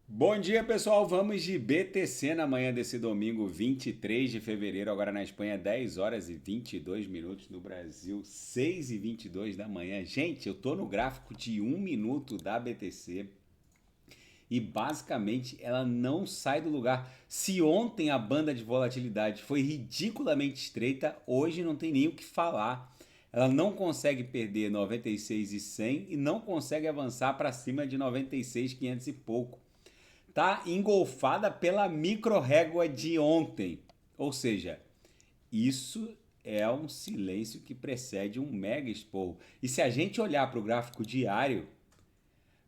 Bom dia, pessoal. Vamos de BTC na manhã desse domingo, 23 de fevereiro. Agora na Espanha, 10 horas e 22 minutos. No Brasil, 6 e 22 da manhã. Gente, eu tô no gráfico de 1 minuto da BTC e basicamente ela não sai do lugar. Se ontem a banda de volatilidade foi ridiculamente estreita, hoje não tem nem o que falar. Ela não consegue perder 96,100 e não consegue avançar para cima de 96,500 e pouco. Tá engolfada pela micro-régua de ontem. Ou seja, isso é um silêncio que precede um mega esporro. E se a gente olhar para o gráfico diário,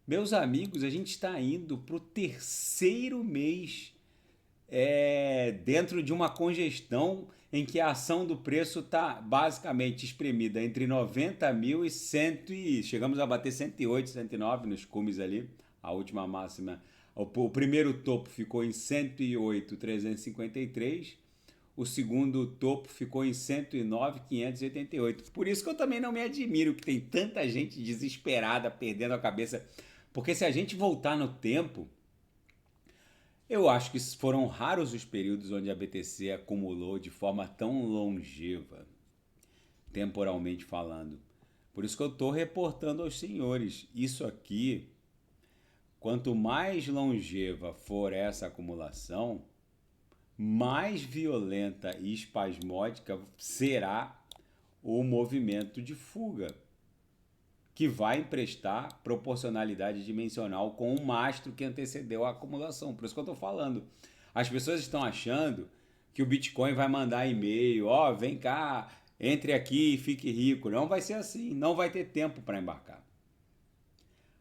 meus amigos, a gente está indo para o terceiro mês dentro de uma congestão em que a ação do preço está basicamente espremida entre 90 mil e 100 e chegamos a bater 108, 109 nos cumes ali, a última máxima. O primeiro topo ficou em 108,353, o segundo topo ficou em 109,588. Por isso que eu também não me admiro que tem tanta gente desesperada, perdendo a cabeça, porque se a gente voltar no tempo, eu acho que foram raros os períodos onde a BTC acumulou de forma tão longeva, temporalmente falando. Por isso que eu estou reportando aos senhores. Isso aqui, quanto mais longeva for essa acumulação, mais violenta e espasmódica será o movimento de fuga, que vai emprestar proporcionalidade dimensional com o mastro que antecedeu a acumulação. Por isso que eu estou falando. As pessoas estão achando que o Bitcoin vai mandar e-mail, ó, vem cá, entre aqui e fique rico. Não vai ser assim, não vai ter tempo para embarcar.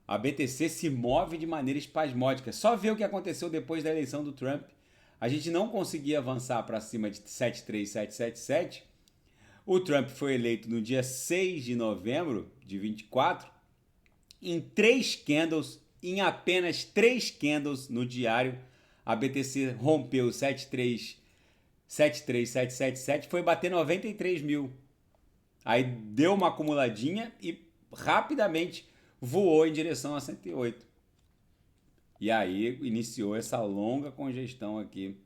A BTC se move de maneira espasmódica. Só ver o que aconteceu depois da eleição do Trump. A gente não conseguia avançar para cima de 73777. O Trump foi eleito no dia 6 de novembro de 24, em em apenas três candles no diário, a BTC rompeu 73777, foi bater 93 mil. Aí deu uma acumuladinha e rapidamente voou em direção a 108. E aí iniciou essa longa congestão aqui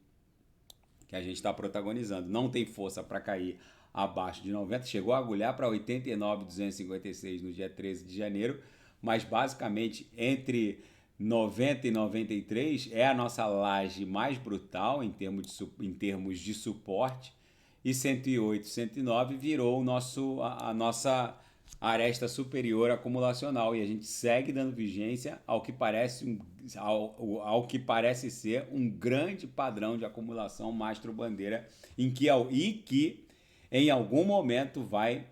que a gente está protagonizando. Não tem força para cair abaixo de 90, chegou a agulhar para 89,256 no dia 13 de janeiro, mas basicamente entre 90 e 93 é a nossa laje mais brutal em termos de suporte, e 108, 109 virou a nossa aresta superior acumulacional, e a gente segue dando vigência ao que parece ser um grande padrão de acumulação mastro-bandeira que em algum momento vai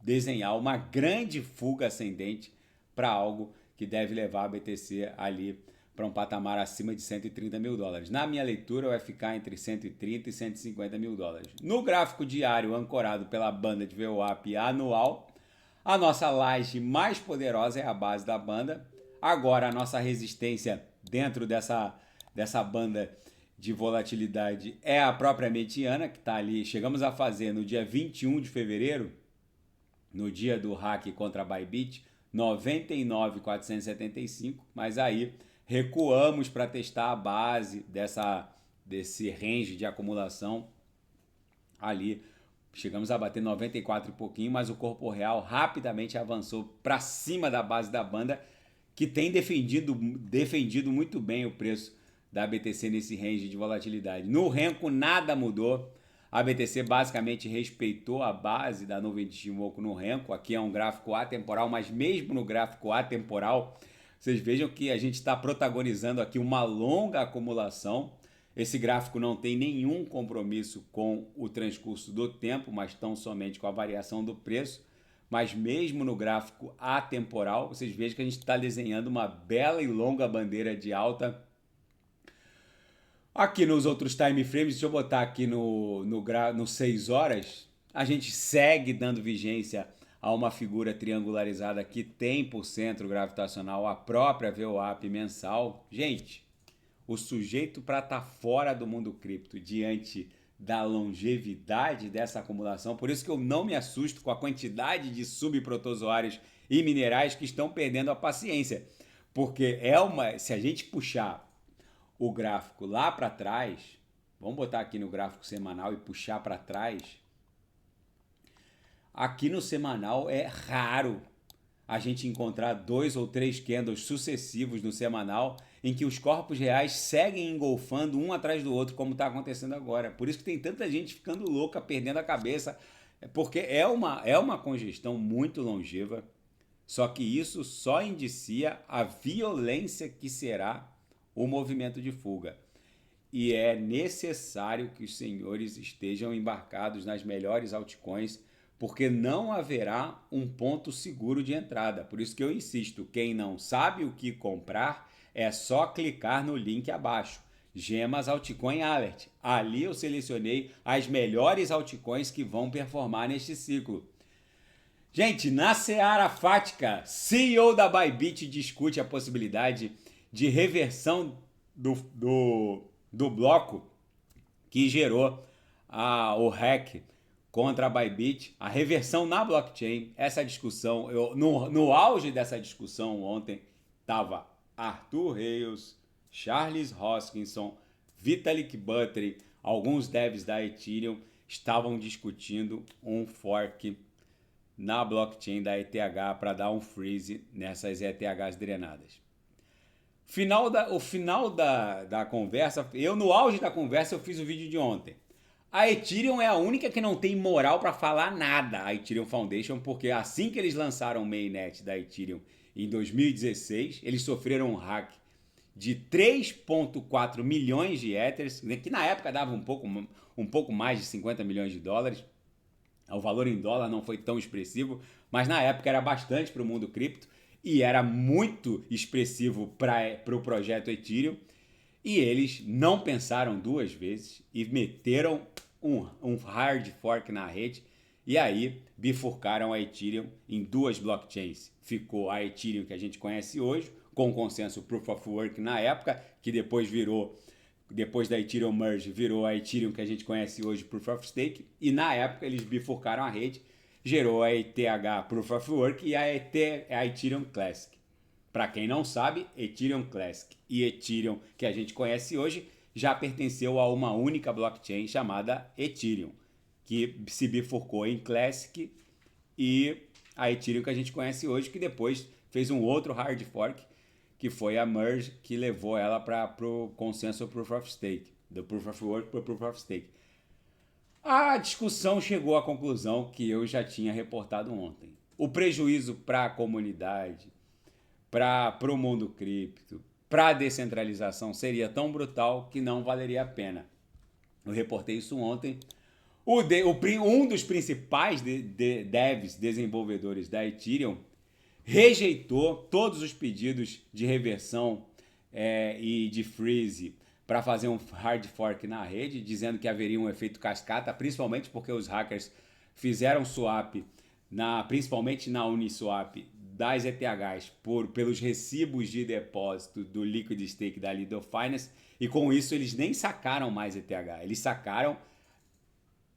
desenhar uma grande fuga ascendente para algo que deve levar a BTC ali para um patamar acima de 130 mil dólares. Na minha leitura, vai ficar entre 130 e 150 mil dólares. No gráfico diário, ancorado pela banda de VWAP anual, a nossa laje mais poderosa é a base da banda. Agora, a nossa resistência dentro dessa banda de volatilidade é a própria mediana, que está ali. Chegamos a fazer no dia 21 de fevereiro, no dia do hack contra a Bybit, 99,475, mas aí recuamos para testar a base desse range de acumulação ali. Chegamos a bater 94 e pouquinho, mas o corpo real rapidamente avançou para cima da base da banda, que tem defendido muito bem o preço da BTC nesse range de volatilidade. No Renko nada mudou. A BTC basicamente respeitou a base da nuvem de Shimoku no Renko. Aqui é um gráfico atemporal, mas mesmo no gráfico atemporal, vocês vejam que a gente está protagonizando aqui uma longa acumulação. Esse gráfico não tem nenhum compromisso com o transcurso do tempo, mas tão somente com a variação do preço. Mas mesmo no gráfico atemporal, vocês vejam que a gente está desenhando uma bela e longa bandeira de alta. Aqui nos outros time frames, deixa eu botar aqui no 6 horas, a gente segue dando vigência a uma figura triangularizada que tem por centro gravitacional a própria VWAP mensal. Gente, o sujeito para estar fora do mundo cripto diante da longevidade dessa acumulação, por isso que eu não me assusto com a quantidade de subprotozoários e minerais que estão perdendo a paciência, porque se a gente puxar o gráfico lá para trás, vamos botar aqui no gráfico semanal e puxar para trás, aqui no semanal é raro a gente encontrar 2 ou 3 candles sucessivos no semanal em que os corpos reais seguem engolfando um atrás do outro, como está acontecendo agora. Por isso que tem tanta gente ficando louca, perdendo a cabeça, porque é uma congestão muito longeva, só que isso só indicia a violência que será o movimento de fuga. E é necessário que os senhores estejam embarcados nas melhores altcoins, porque não haverá um ponto seguro de entrada. Por isso que eu insisto, quem não sabe o que comprar, é só clicar no link abaixo. Gemas Altcoin Alert. Ali eu selecionei as melhores altcoins que vão performar neste ciclo. Gente, na Seara Fática, CEO da Bybit discute a possibilidade de reversão do bloco que gerou o hack contra a Bybit, a reversão na blockchain. Essa discussão, no auge dessa discussão ontem, estava Arthur Reis, Charles Hoskinson, Vitalik Buterin, alguns devs da Ethereum estavam discutindo um fork na blockchain da ETH para dar um freeze nessas ETHs drenadas. O final da conversa, no auge da conversa eu fiz o vídeo de ontem. A Ethereum é a única que não tem moral para falar nada, a Ethereum Foundation, porque assim que eles lançaram o mainnet da Ethereum em 2016, eles sofreram um hack de 3,4 milhões de Ethers, que na época dava um pouco mais de 50 milhões de dólares. O valor em dólar não foi tão expressivo, mas na época era bastante para o mundo cripto e era muito expressivo para o projeto Ethereum. E eles não pensaram duas vezes e meteram um hard fork na rede e aí bifurcaram a Ethereum em duas blockchains. Ficou a Ethereum que a gente conhece hoje, com o consenso Proof of Work na época, que depois da Ethereum Merge, virou a Ethereum que a gente conhece hoje, Proof of Stake, e na época eles bifurcaram a rede, gerou a ETH Proof of Work e a Ethereum Classic. Para quem não sabe, Ethereum Classic e Ethereum que a gente conhece hoje já pertenceu a uma única blockchain chamada Ethereum, que se bifurcou em Classic, e a Ethereum que a gente conhece hoje, que depois fez um outro hard fork, que foi a Merge, que levou ela para o consenso Proof of Stake, do Proof of Work para o Proof of Stake. A discussão chegou à conclusão que eu já tinha reportado ontem. O prejuízo para a comunidade, para o mundo cripto, para a descentralização seria tão brutal que não valeria a pena. Eu reportei isso ontem. Um dos principais devs, desenvolvedores da Ethereum, rejeitou todos os pedidos de reversão e de freeze para fazer um hard fork na rede, dizendo que haveria um efeito cascata, principalmente porque os hackers fizeram swap, principalmente na Uniswap, das ETHs pelos recibos de depósito do Liquid Stake da Lido Finance, e com isso eles nem sacaram mais ETH, eles sacaram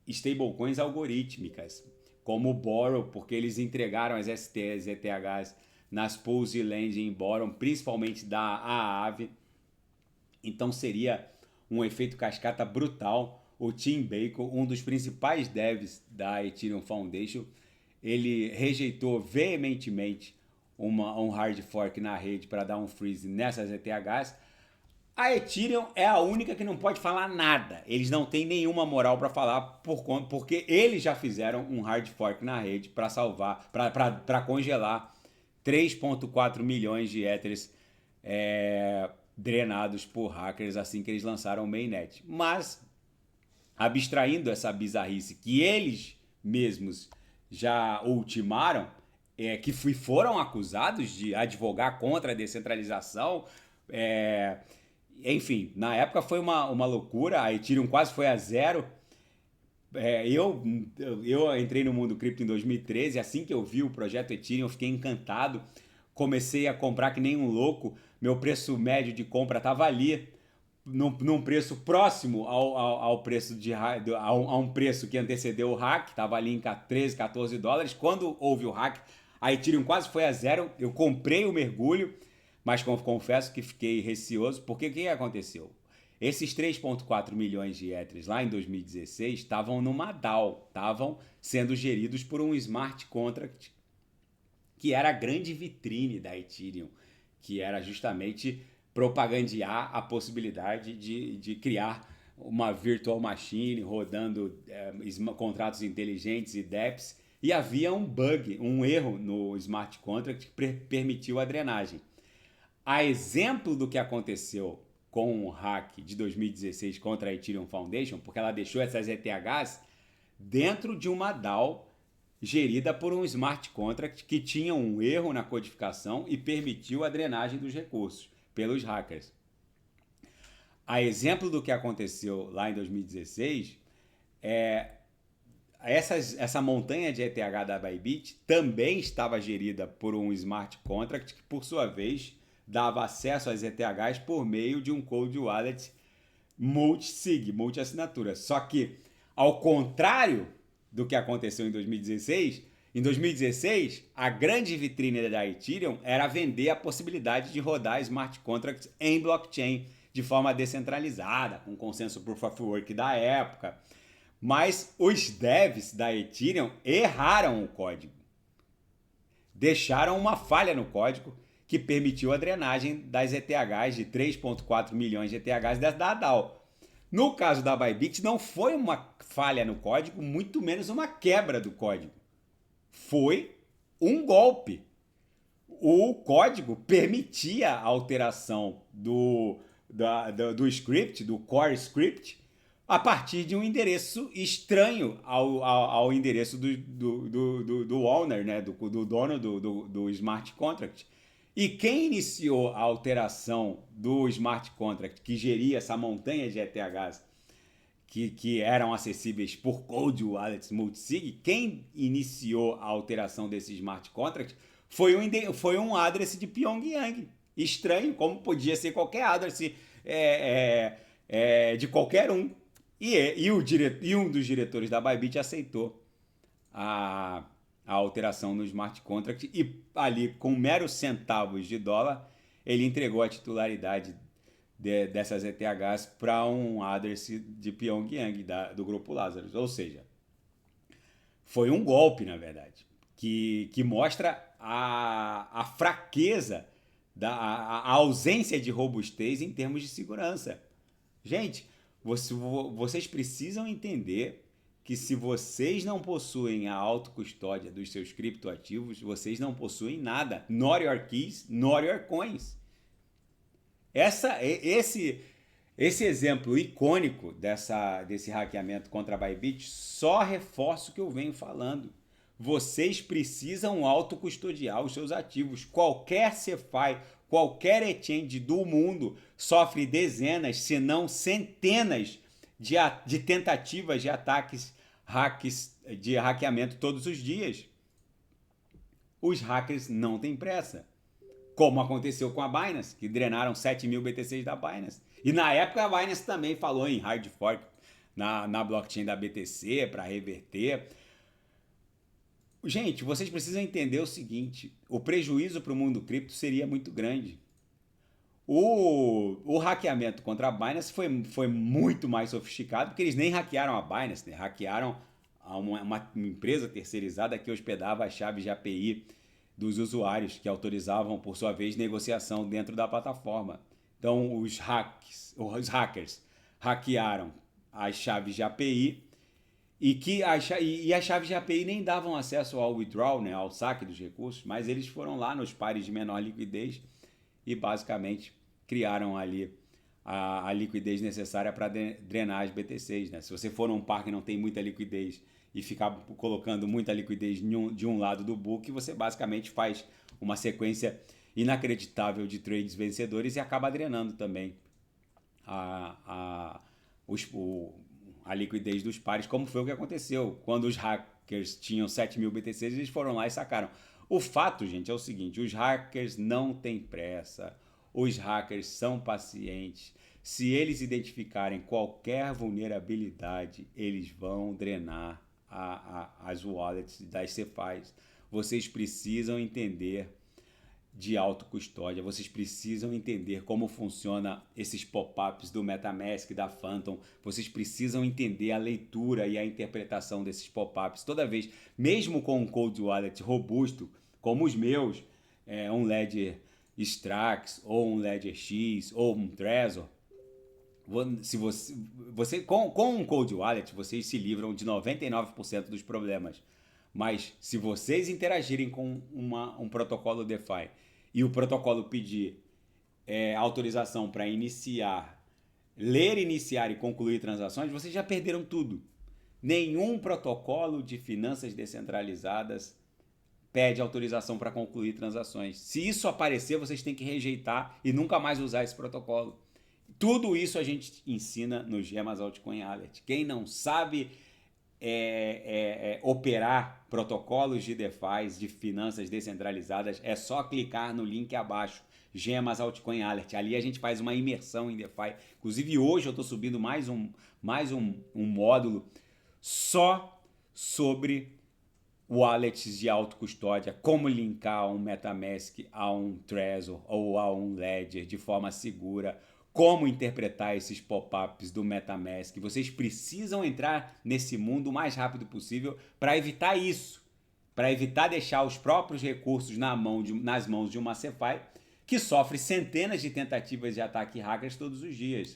stablecoins algorítmicas, como o Borrow, porque eles entregaram as STs e ETHs nas pools de lending em Borrow, principalmente da Aave. Então seria um efeito cascata brutal. O Tim Bacon, um dos principais devs da Ethereum Foundation, ele rejeitou veementemente um hard fork na rede para dar um freeze nessas ETHs. A Ethereum é a única que não pode falar nada. Eles não têm nenhuma moral para falar porque eles já fizeram um hard fork na rede para salvar, para congelar 3,4 milhões de Ethers drenados por hackers assim que eles lançaram o mainnet. Mas, abstraindo essa bizarrice que eles mesmos já ultimaram, que foram acusados de advogar contra a descentralização, enfim, na época foi uma loucura, a Ethereum quase foi a zero. Eu entrei no mundo cripto em 2013, assim que eu vi o projeto Ethereum, eu fiquei encantado, comecei a comprar que nem um louco, meu preço médio de compra estava ali, num preço próximo ao preço a um preço que antecedeu o hack, estava ali em 13, 14 dólares. Quando houve o hack, a Ethereum quase foi a zero, eu comprei o mergulho, Mas confesso que fiquei receoso, porque o que aconteceu? Esses 3,4 milhões de Ethers lá em 2016 estavam numa DAO, estavam sendo geridos por um smart contract, que era a grande vitrine da Ethereum, que era justamente propagandear a possibilidade de criar uma virtual machine rodando contratos inteligentes e dApps, e havia um bug, um erro no smart contract que permitiu a drenagem. A exemplo do que aconteceu com o hack de 2016 contra a Ethereum Foundation, porque ela deixou essas ETHs dentro de uma DAO gerida por um smart contract que tinha um erro na codificação e permitiu a drenagem dos recursos pelos hackers. A exemplo do que aconteceu lá em 2016, essa montanha de ETH da Bybit também estava gerida por um smart contract que, por sua vez, dava acesso às ETHs por meio de um cold wallet multi-sig, multi-assinatura. Só que, ao contrário do que aconteceu em 2016, a grande vitrine da Ethereum era vender a possibilidade de rodar smart contracts em blockchain de forma descentralizada, com consenso proof of work da época. Mas os devs da Ethereum erraram o código. Deixaram uma falha no código que permitiu a drenagem das ETHs, de 3,4 milhões de ETHs da DAO. No caso da Bybit, não foi uma falha no código, muito menos uma quebra do código. Foi um golpe. O código permitia a alteração do script, do core script, a partir de um endereço estranho ao endereço do owner, né? do dono do smart contract. E quem iniciou a alteração do smart contract, que geria essa montanha de ETHs que eram acessíveis por cold wallets multisig, quem iniciou a alteração desse smart contract foi um address de Pyongyang. Estranho, como podia ser qualquer address de qualquer um. E um dos diretores da Bybit aceitou a alteração no smart contract e ali, com meros centavos de dólar, ele entregou a titularidade dessas ETHs para um address de Pyongyang, do grupo Lazarus. Ou seja, foi um golpe, na verdade, que mostra a fraqueza, a ausência de robustez em termos de segurança. Gente, vocês precisam entender que se vocês não possuem a autocustódia dos seus criptoativos, vocês não possuem nada. Not your keys, not your coins. Esse exemplo icônico desse hackeamento contra a Bybit só reforça o que eu venho falando. Vocês precisam autocustodiar os seus ativos. Qualquer CeFi, qualquer exchange do mundo sofre dezenas, se não centenas de tentativas de ataques de hackeamento todos os dias. Os hackers não têm pressa. Como aconteceu com a Binance, que drenaram 7 mil BTCs da Binance. E na época a Binance também falou em hard fork na blockchain da BTC para reverter. Gente, vocês precisam entender o seguinte: o prejuízo para o mundo cripto seria muito grande. O hackeamento contra a Binance foi muito mais sofisticado, porque eles nem hackearam a Binance, né? Hackearam uma empresa terceirizada que hospedava as chaves de API dos usuários, que autorizavam, por sua vez, negociação dentro da plataforma. Então, os hackers hackearam as chaves de API e as chaves de API nem davam acesso ao withdrawal, né, ao saque dos recursos, mas eles foram lá nos pares de menor liquidez e basicamente criaram ali a liquidez necessária para drenar as BTCs. Né? Se você for num par que não tem muita liquidez e ficar colocando muita liquidez de um lado do book, você basicamente faz uma sequência inacreditável de trades vencedores e acaba drenando também a liquidez dos pares, como foi o que aconteceu. Quando os hackers tinham 7 mil BTCs, eles foram lá e sacaram. O fato, gente, é o seguinte: os hackers não têm pressa, os hackers são pacientes. Se eles identificarem qualquer vulnerabilidade, eles vão drenar as wallets das CeFis. Vocês precisam entender de autocustódia. Vocês precisam entender como funciona esses pop-ups do MetaMask, da Phantom. Vocês precisam entender a leitura e a interpretação desses pop-ups. Toda vez, mesmo com um cold wallet robusto, como os meus, um Ledger Strax, ou um Ledger X, ou um Trezor, se você com um cold wallet, vocês se livram de 99% dos problemas. Mas se vocês interagirem com um protocolo DeFi e o protocolo pedir autorização para iniciar, ler, iniciar e concluir transações, vocês já perderam tudo. Nenhum protocolo de finanças descentralizadas pede autorização para concluir transações. Se isso aparecer, vocês têm que rejeitar e nunca mais usar esse protocolo. Tudo isso a gente ensina no Gemas Altcoin Alert. Quem não sabe operar protocolos de DeFi, de finanças descentralizadas, é só clicar no link abaixo, Gemas Altcoin Alert. Ali a gente faz uma imersão em DeFi. Inclusive hoje eu estou subindo mais um módulo só sobre wallets de autocustódia, como linkar um MetaMask a um Trezor ou a um Ledger de forma segura, como interpretar esses pop-ups do MetaMask. Vocês precisam entrar nesse mundo o mais rápido possível para evitar isso, para evitar deixar os próprios recursos nas mãos de uma CeFi que sofre centenas de tentativas de ataque hackers todos os dias.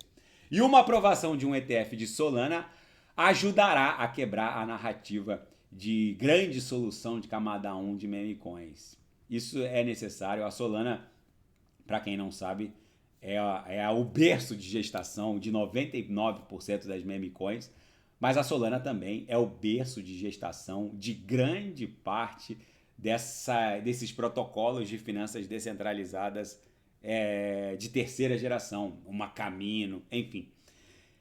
E uma aprovação de um ETF de Solana ajudará a quebrar a narrativa de grande solução de camada 1 de meme coins. Isso é necessário. A Solana, para quem não sabe, é o berço de gestação de 99% das meme coins, mas a Solana também é o berço de gestação de grande parte desses protocolos de finanças descentralizadas de terceira geração, uma Camino, enfim.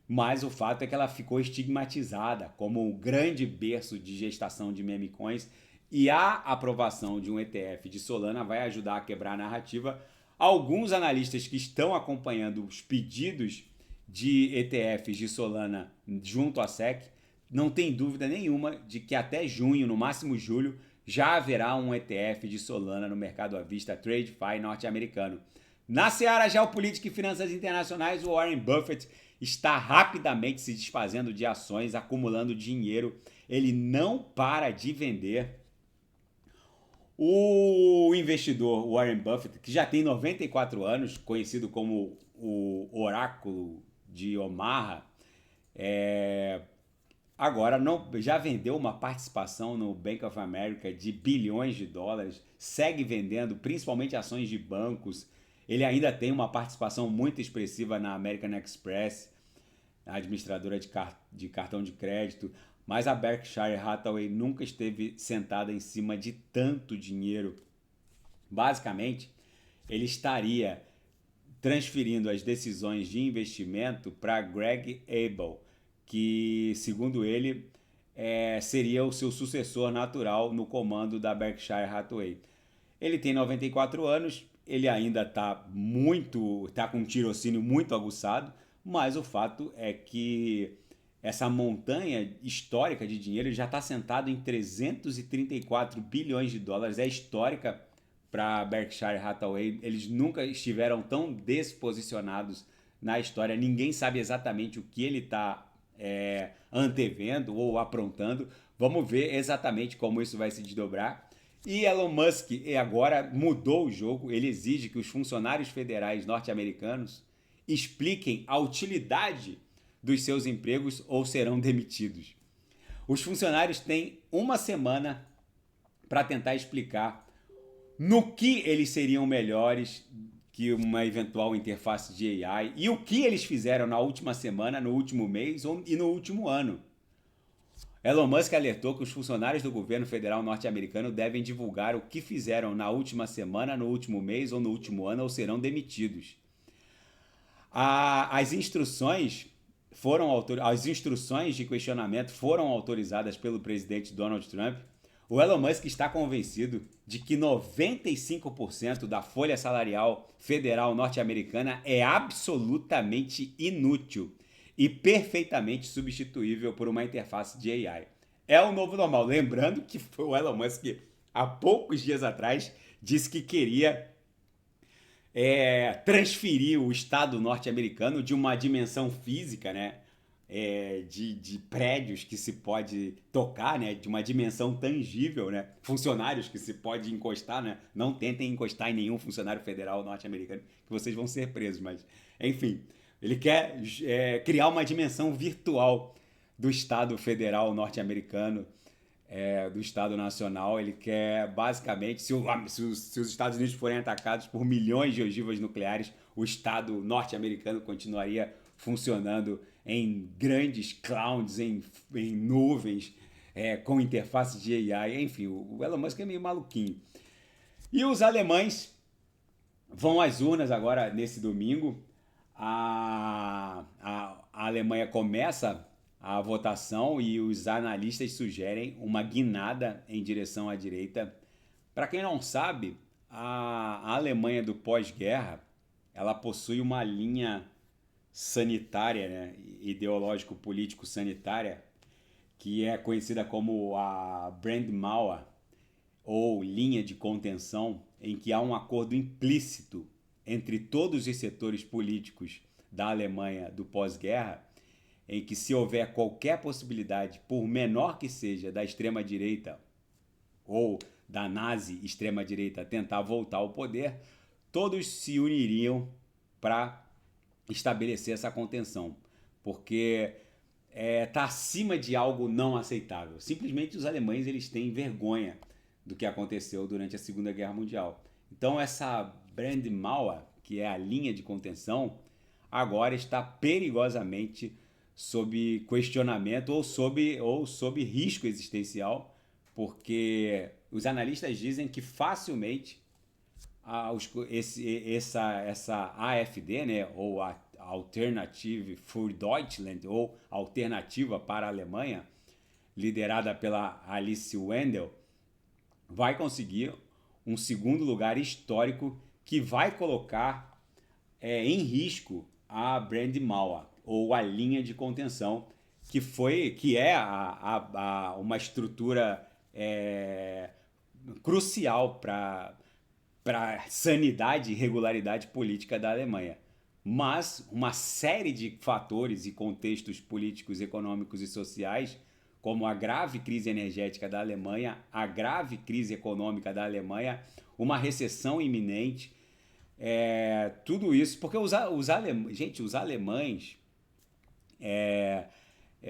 Mas o fato é que ela ficou estigmatizada como um grande berço de gestação de meme coins, e a aprovação de um ETF de Solana vai ajudar a quebrar a narrativa. Alguns analistas que estão acompanhando os pedidos de ETFs de Solana junto à SEC não tem dúvida nenhuma de que até junho, no máximo julho, já haverá um ETF de Solana no mercado à vista TradeFi norte-americano. Na seara geopolítica e finanças internacionais, o Warren Buffett está rapidamente se desfazendo de ações, acumulando dinheiro. Ele não para de vender. O investidor Warren Buffett, que já tem 94 anos, conhecido como o Oráculo de Omaha, agora já vendeu uma participação no Bank of America de bilhões de dólares, segue vendendo principalmente ações de bancos. Ele ainda tem uma participação muito expressiva na American Express, a administradora de cartão de crédito, mas a Berkshire Hathaway nunca esteve sentada em cima de tanto dinheiro. Basicamente, ele estaria transferindo as decisões de investimento para Greg Abel, que, segundo ele, seria o seu sucessor natural no comando da Berkshire Hathaway. Ele tem 94 anos, ele ainda está com um tirocínio muito aguçado, mas o fato é que essa montanha histórica de dinheiro já está sentado em 334 bilhões de dólares, é histórica para Berkshire Hathaway. Eles nunca estiveram tão desposicionados na história, ninguém sabe exatamente o que ele está antevendo ou aprontando. Vamos ver exatamente como isso vai se desdobrar. E Elon Musk agora mudou o jogo, ele exige que os funcionários federais norte-americanos expliquem a utilidade dos seus empregos ou serão demitidos. Os funcionários têm uma semana para tentar explicar no que eles seriam melhores que uma eventual interface de AI e o que eles fizeram na última semana, no último mês e no último ano. Elon Musk alertou que os funcionários do governo federal norte-americano devem divulgar o que fizeram na última semana, no último mês ou no último ano ou serão demitidos. As instruções de questionamento foram autorizadas pelo presidente Donald Trump. O Elon Musk está convencido de que 95% da folha salarial federal norte-americana é absolutamente inútil e perfeitamente substituível por uma interface de AI. É o novo normal. Lembrando que foi o Elon Musk, há poucos dias atrás, disse que queria transferir o Estado norte-americano de uma dimensão física, né? De prédios que se pode tocar, né? De uma dimensão tangível, né? Funcionários que se pode encostar, né? Não tentem encostar em nenhum funcionário federal norte-americano, que vocês vão ser presos, mas enfim, ele quer criar uma dimensão virtual do Estado federal norte-americano, do Estado Nacional. Ele quer, basicamente, se os Estados Unidos forem atacados por milhões de ogivas nucleares, o Estado norte-americano continuaria funcionando em grandes clouds, em nuvens, com interface de AI. Enfim, o Elon Musk é meio maluquinho. E os alemães vão às urnas agora nesse domingo. A Alemanha começa a votação e os analistas sugerem uma guinada em direção à direita. Para quem não sabe, a Alemanha do pós-guerra, ela possui uma linha sanitária, né, ideológico-político-sanitária, que é conhecida como a Brandmauer, ou linha de contenção, em que há um acordo implícito entre todos os setores políticos da Alemanha do pós-guerra, em que se houver qualquer possibilidade, por menor que seja, da extrema-direita ou da nazi extrema-direita tentar voltar ao poder, todos se uniriam para estabelecer essa contenção, porque está acima de algo não aceitável. Simplesmente os alemães eles têm vergonha do que aconteceu durante a Segunda Guerra Mundial. Então essa Brandmauer, que é a linha de contenção, agora está perigosamente sob questionamento ou sob risco existencial, porque os analistas dizem que facilmente essa AfD, né, ou a Alternative für Deutschland, ou Alternativa para a Alemanha, liderada pela Alice Wendel, vai conseguir um segundo lugar histórico que vai colocar em risco a Brandmauer, ou a linha de contenção, que é uma estrutura crucial para a sanidade e regularidade política da Alemanha. Mas uma série de fatores e contextos políticos, econômicos e sociais, como a grave crise energética da Alemanha, a grave crise econômica da Alemanha, uma recessão iminente, tudo isso, porque os alemães,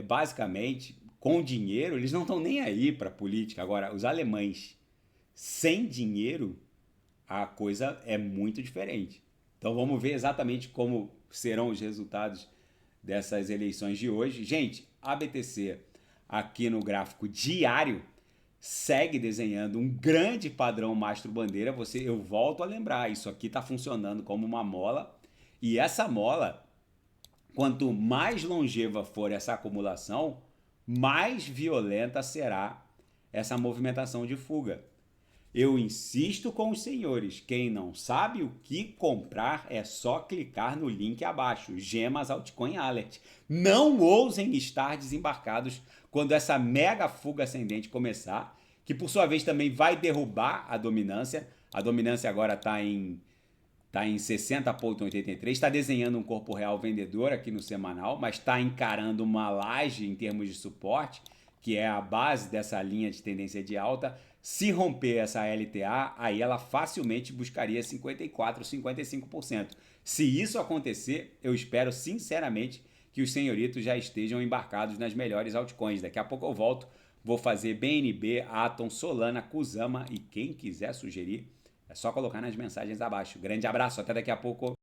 basicamente, com dinheiro, eles não estão nem aí para a política. Agora, os alemães sem dinheiro, a coisa é muito diferente. Então vamos ver exatamente como serão os resultados dessas eleições de hoje. Gente, a BTC aqui no gráfico diário segue desenhando um grande padrão mastro-bandeira. Eu volto a lembrar, isso aqui está funcionando como uma mola, e essa mola, quanto mais longeva for essa acumulação, mais violenta será essa movimentação de fuga. Eu insisto com os senhores, quem não sabe o que comprar é só clicar no link abaixo, Gemas Altcoin Alert. Não ousem estar desembarcados quando essa mega fuga ascendente começar, que por sua vez também vai derrubar a dominância. A dominância agora está em 60,83, está desenhando um corpo real vendedor aqui no semanal, mas está encarando uma laje em termos de suporte, que é a base dessa linha de tendência de alta. Se romper essa LTA, aí ela facilmente buscaria 54%, 55%. Se isso acontecer, eu espero sinceramente que os senhoritos já estejam embarcados nas melhores altcoins. Daqui a pouco eu volto, vou fazer BNB, Atom, Solana, Kusama, e quem quiser sugerir, é só colocar nas mensagens abaixo. Grande abraço, até daqui a pouco.